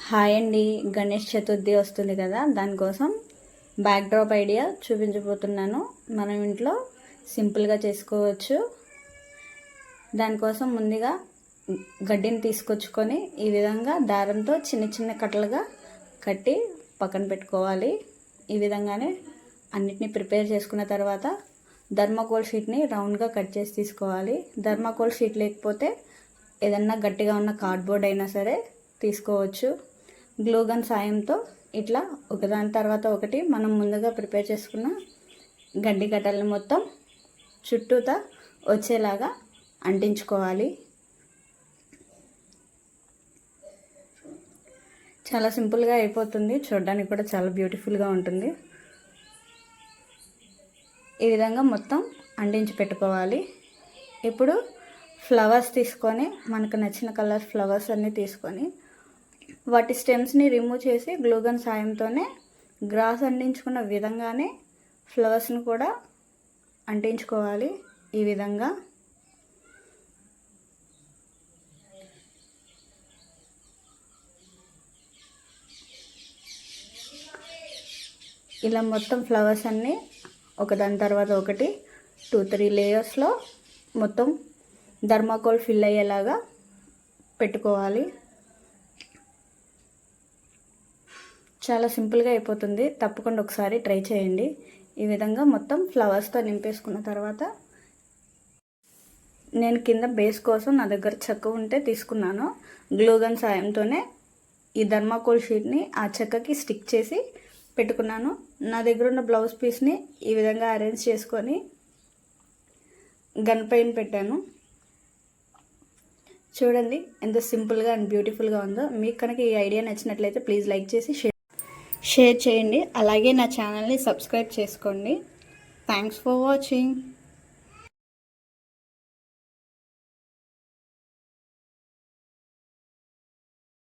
Hi అండి, గణేష్ చతుర్థి వస్తుంది కదా, దానికోసం బ్యాక్డ్రాప్ ఐడియా చూపించబోతున్నాను. మనం ఇంట్లో సింపుల్గా చేసుకోవచ్చు. దానికోసం ముందుగా గడ్డిని తీసుకొచ్చుకొని ఈ విధంగా దారంతో చిన్న చిన్న కట్టలుగా కట్టి పక్కన పెట్టుకోవాలి. ఈ విధంగానే అన్నిటినీ ప్రిపేర్ చేసుకున్న తర్వాత థర్మాకోల్ షీట్ని రౌండ్గా కట్ చేసి తీసుకోవాలి. థర్మాకోల్ షీట్ లేకపోతే ఏదన్నా గట్టిగా ఉన్న కార్డ్బోర్డ్ అయినా సరే తీసుకోవచ్చు. గ్లూ గన్ సాయంతో ఇట్లా ఒకదాని తర్వాత ఒకటి మనం ముందుగా ప్రిపేర్ చేసుకున్న గడ్డి కట్టలను మొత్తం చుట్టూతా వచ్చేలాగా అంటించుకోవాలి. చాలా సింపుల్గా అయిపోతుంది, చూడడానికి కూడా చాలా బ్యూటిఫుల్గా ఉంటుంది. ఈ విధంగా మొత్తం అంటించి పెట్టుకోవాలి. ఇప్పుడు ఫ్లవర్స్ తీసుకొని మనకు నచ్చిన కలర్ ఫ్లవర్స్ అన్నీ తీసుకొని వాటి స్టెమ్స్ని రిమూవ్ చేసి గ్లూగన్ సాయంతోనే గ్రాస్ అంటించుకున్న విధంగానే ఫ్లవర్స్ని కూడా అంటించుకోవాలి. ఈ విధంగా ఇలా మొత్తం ఫ్లవర్స్ అన్నీ ఒకదాని తర్వాత ఒకటి 2-3 లేయర్స్లో మొత్తం థర్మాకోల్ ఫిల్ అయ్యేలాగా పెట్టుకోవాలి. చాలా సింపుల్గా అయిపోతుంది, తప్పకుండా ఒకసారి ట్రై చేయండి. ఈ విధంగా మొత్తం ఫ్లవర్స్తో నింపేసుకున్న తర్వాత నేను కింద బేస్ కోసం నా దగ్గర చెక్క ఉంటే తీసుకున్నాను. గ్లూగన్ సాయంతోనే ఈ థర్మాకోల్ షీట్ని ఆ చెక్కకి స్టిక్ చేసి పెట్టుకున్నాను. నా దగ్గర ఉన్న బ్లౌజ్ పీస్ని ఈ విధంగా అరేంజ్ చేసుకొని గన్ పైన పెట్టాను. చూడండి ఎంత సింపుల్గా అండ్ బ్యూటిఫుల్గా ఉందో. మీకు కనుక ఈ ఐడియా నచ్చినట్లయితే ప్లీజ్ లైక్ చేసి షేర్ చేయండి. అలాగే నా ఛానల్ని సబ్స్క్రైబ్ చేసుకోండి. Thanks for watching.